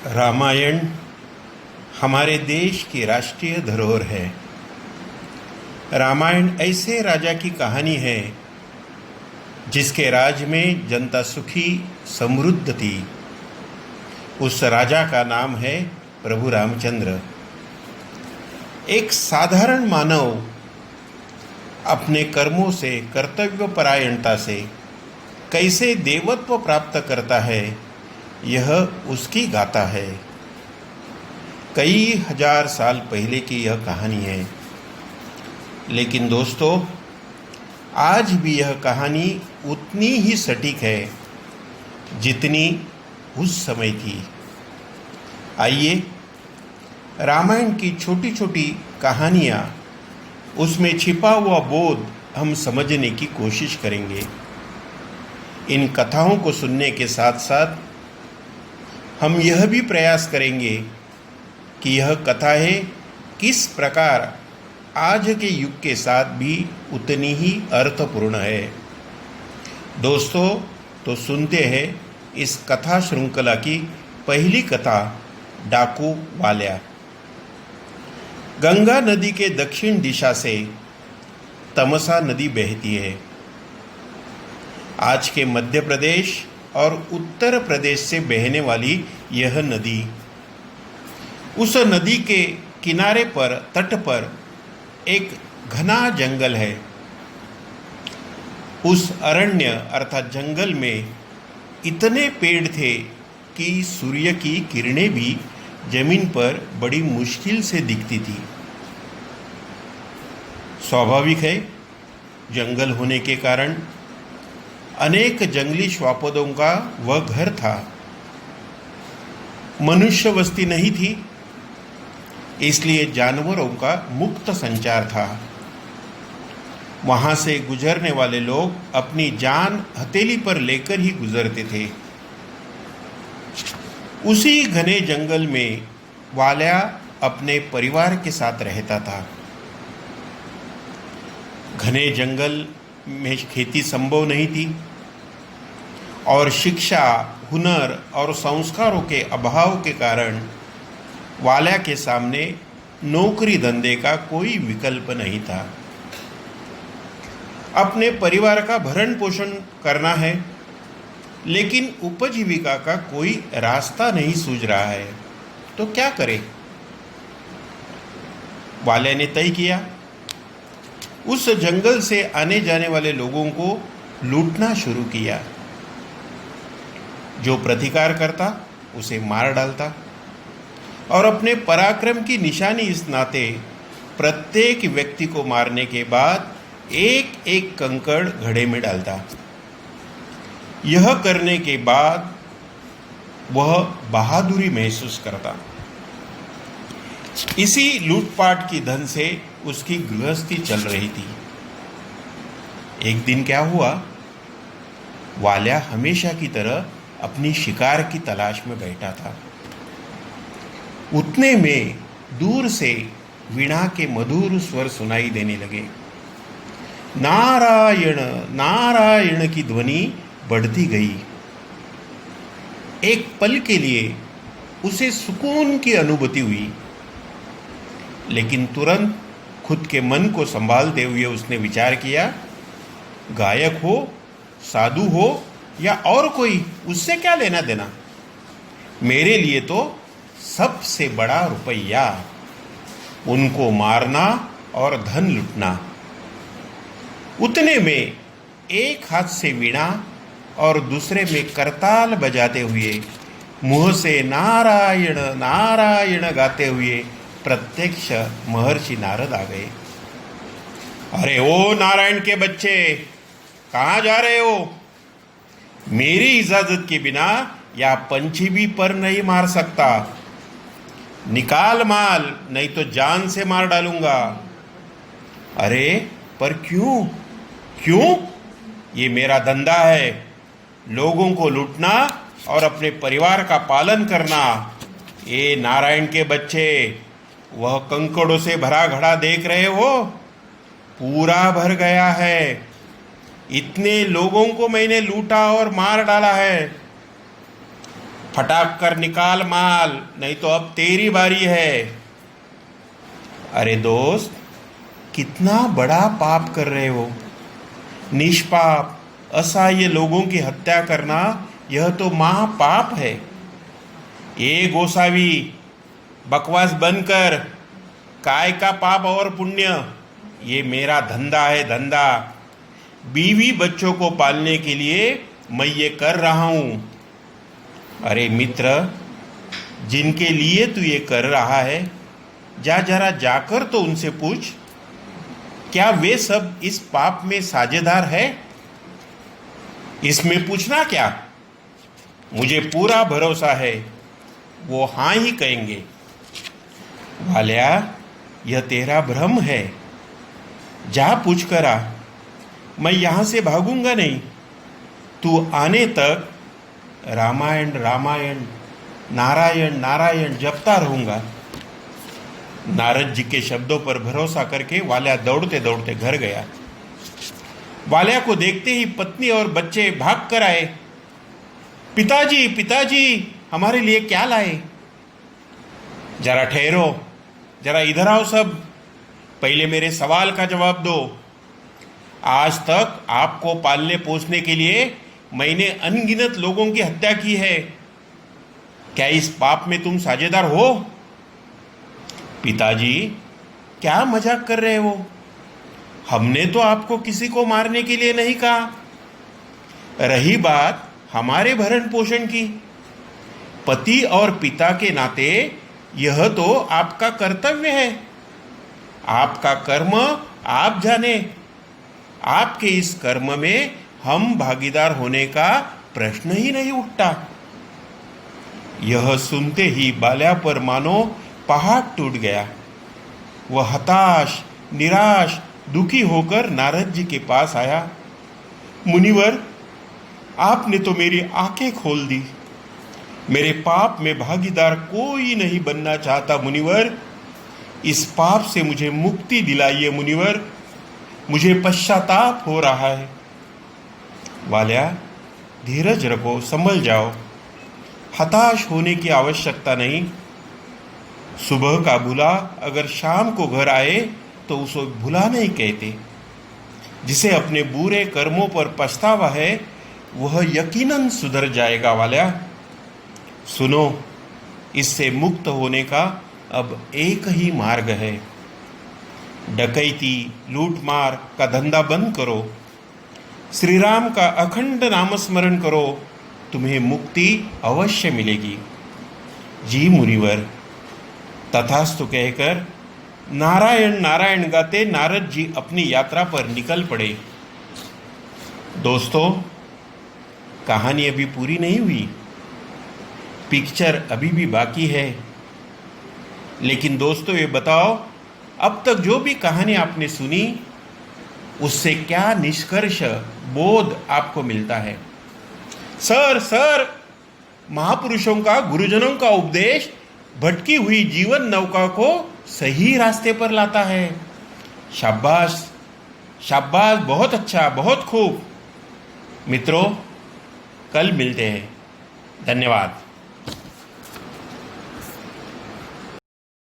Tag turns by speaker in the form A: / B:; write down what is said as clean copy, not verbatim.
A: रामायण हमारे देश की राष्ट्रीय धरोहर है। रामायण ऐसे राजा की कहानी है जिसके राज में जनता सुखी समृद्ध थी। उस राजा का नाम है प्रभु रामचंद्र। एक साधारण मानव अपने कर्मों से, कर्तव्य परायणता से कैसे देवत्व प्राप्त करता है, यह उसकी गाथा है। कई हजार साल पहले की यह कहानी है, लेकिन दोस्तों आज भी यह कहानी उतनी ही सटीक है जितनी उस समय थी। आइए रामायण की छोटी छोटी कहानियाँ, उसमें छिपा हुआ बोध हम समझने की कोशिश करेंगे। इन कथाओं को सुनने के साथ साथ हम यह भी प्रयास करेंगे कि यह कथाएं किस प्रकार आज के युग के साथ भी उतनी ही अर्थपूर्ण है। दोस्तों तो सुनते हैं इस कथा श्रृंखला की पहली कथा, डाकू वाल्या। गंगा नदी के दक्षिण दिशा से तमसा नदी बहती है। आज के मध्य प्रदेश और उत्तर प्रदेश से बहने वाली यह नदी, उस नदी के किनारे पर, तट पर एक घना जंगल है। उस अरण्य अर्थात जंगल में इतने पेड़ थे कि सूर्य की किरणें भी जमीन पर बड़ी मुश्किल से दिखती थी। स्वाभाविक है, जंगल होने के कारण अनेक जंगली श्वापदों का वह घर था। मनुष्य बस्ती नहीं थी, इसलिए जानवरों का मुक्त संचार था। वहां से गुजरने वाले लोग अपनी जान हथेली पर लेकर ही गुजरते थे। उसी घने जंगल में वाल्या अपने परिवार के साथ रहता था। घने जंगल में खेती संभव नहीं थी और शिक्षा, हुनर और संस्कारों के अभाव के कारण वाल्या के सामने नौकरी धंधे का कोई विकल्प नहीं था। अपने परिवार का भरण पोषण करना है, लेकिन उपजीविका का कोई रास्ता नहीं सूझ रहा है, तो क्या करे। वाल्या ने तय किया, उस जंगल से आने जाने वाले लोगों को लूटना शुरू किया। जो प्रतिकार करता उसे मार डालता और अपने पराक्रम की निशानी इस नाते प्रत्येक व्यक्ति को मारने के बाद एक एक कंकड़ घड़े में डालता। यह करने के बाद वह बहादुरी महसूस करता। इसी लूटपाट की धन से उसकी गृहस्थी चल रही थी। एक दिन क्या हुआ, वाल्या हमेशा की तरह अपनी शिकार की तलाश में बैठा था। उतने में दूर से वीणा के मधुर स्वर सुनाई देने लगे। नारायण नारायण की ध्वनि बढ़ती गई। एक पल के लिए उसे सुकून की अनुभूति हुई, लेकिन तुरंत खुद के मन को संभालते हुए उसने विचार किया, गायक हो, साधु हो या और कोई, उससे क्या लेना देना। मेरे लिए तो सबसे बड़ा रुपया उनको मारना और धन लूटना। उतने में एक हाथ से वीणा और दूसरे में करताल बजाते हुए, मुंह से नारायण नारायण गाते हुए प्रत्यक्ष महर्षि नारद आ गए। अरे ओ नारायण के बच्चे, कहाँ जा रहे हो? मेरी इजाजत के बिना या पंछी भी पर नहीं मार सकता। निकाल माल, नहीं तो जान से मार डालूंगा। अरे पर क्यों क्यों? ये मेरा धंधा है, लोगों को लूटना और अपने परिवार का पालन करना। ये नारायण के बच्चे, वह कंकड़ों से भरा घड़ा देख रहे हो, पूरा भर गया है। इतने लोगों को मैंने लूटा और मार डाला है। फटाक कर निकाल माल, नहीं तो अब तेरी बारी है। अरे दोस्त, कितना बड़ा पाप कर रहे हो। निष्पाप असहाय लोगों की हत्या करना यह तो महापाप है। ये गोसावी, बकवास बंद कर। काय का पाप और पुण्य, ये मेरा धंधा है, धंधा। बीवी बच्चों को पालने के लिए मैं ये कर रहा हूं। अरे मित्र, जिनके लिए तू ये कर रहा है, जरा जाकर तो उनसे पूछ, क्या वे सब इस पाप में साझेदार है? इसमें पूछना क्या? मुझे पूरा भरोसा है वो हाँ ही कहेंगे। वाल्या, यह तेरा भ्रम है। जा पूछ कर आ, मैं यहां से भागूंगा नहीं। तू आने तक रामायण रामायण, नारायण नारायण जपता रहूंगा। नारद जी के शब्दों पर भरोसा करके वाल्या दौड़ते दौड़ते घर गया। वाल्या को देखते ही पत्नी और बच्चे भाग कर आए। पिताजी, पिताजी, हमारे लिए क्या लाए? जरा ठहरो, जरा इधर आओ सब। पहले मेरे सवाल का जवाब दो। आज तक आपको पालने पोसने के लिए मैंने अनगिनत लोगों की हत्या की है। क्या इस पाप में तुम साझेदार हो? पिताजी, क्या मजाक कर रहे हो? हमने तो आपको किसी को मारने के लिए नहीं कहा। रही बात हमारे भरण पोषण की, पति और पिता के नाते यह तो आपका कर्तव्य है। आपका कर्म आप जाने। आपके इस कर्म में हम भागीदार होने का प्रश्न ही नहीं उठता। यह सुनते ही बाल्या पर मानो पहाड़ टूट गया। वह हताश, निराश, दुखी होकर नारद जी के पास आया। मुनिवर, आपने तो मेरी आंखें खोल दी। मेरे पाप में भागीदार कोई नहीं बनना चाहता मुनिवर। इस पाप से मुझे मुक्ति दिलाइए मुनिवर। मुझे पश्चाताप हो रहा है। वाल्या, धीरज रखो, संभल जाओ। हताश होने की आवश्यकता नहीं। सुबह का भूला अगर शाम को घर आए तो उसे भूला नहीं कहते। जिसे अपने बुरे कर्मों पर पछतावा है वह यकीनन सुधर जाएगा। वाल्या सुनो, इससे मुक्त होने का अब एक ही मार्ग है। डकैती, लूटमार का धंधा बंद करो। श्री राम का अखंड नामस्मरण करो, तुम्हें मुक्ति अवश्य मिलेगी। जी मुनिवर, तथास्तु कहकर नारायण नारायण गाते नारद जी अपनी यात्रा पर निकल पड़े। दोस्तों, कहानी अभी पूरी नहीं हुई, पिक्चर अभी भी बाकी है। लेकिन दोस्तों, ये बताओ, अब तक जो भी कहानी आपने सुनी उससे क्या निष्कर्ष, बोध आपको मिलता है? सर, महापुरुषों का, गुरुजनों का उपदेश भटकी हुई जीवन नौका को सही रास्ते पर लाता है। शाबाश, शाबाश, बहुत अच्छा, बहुत खूब। मित्रों, कल मिलते हैं। धन्यवाद।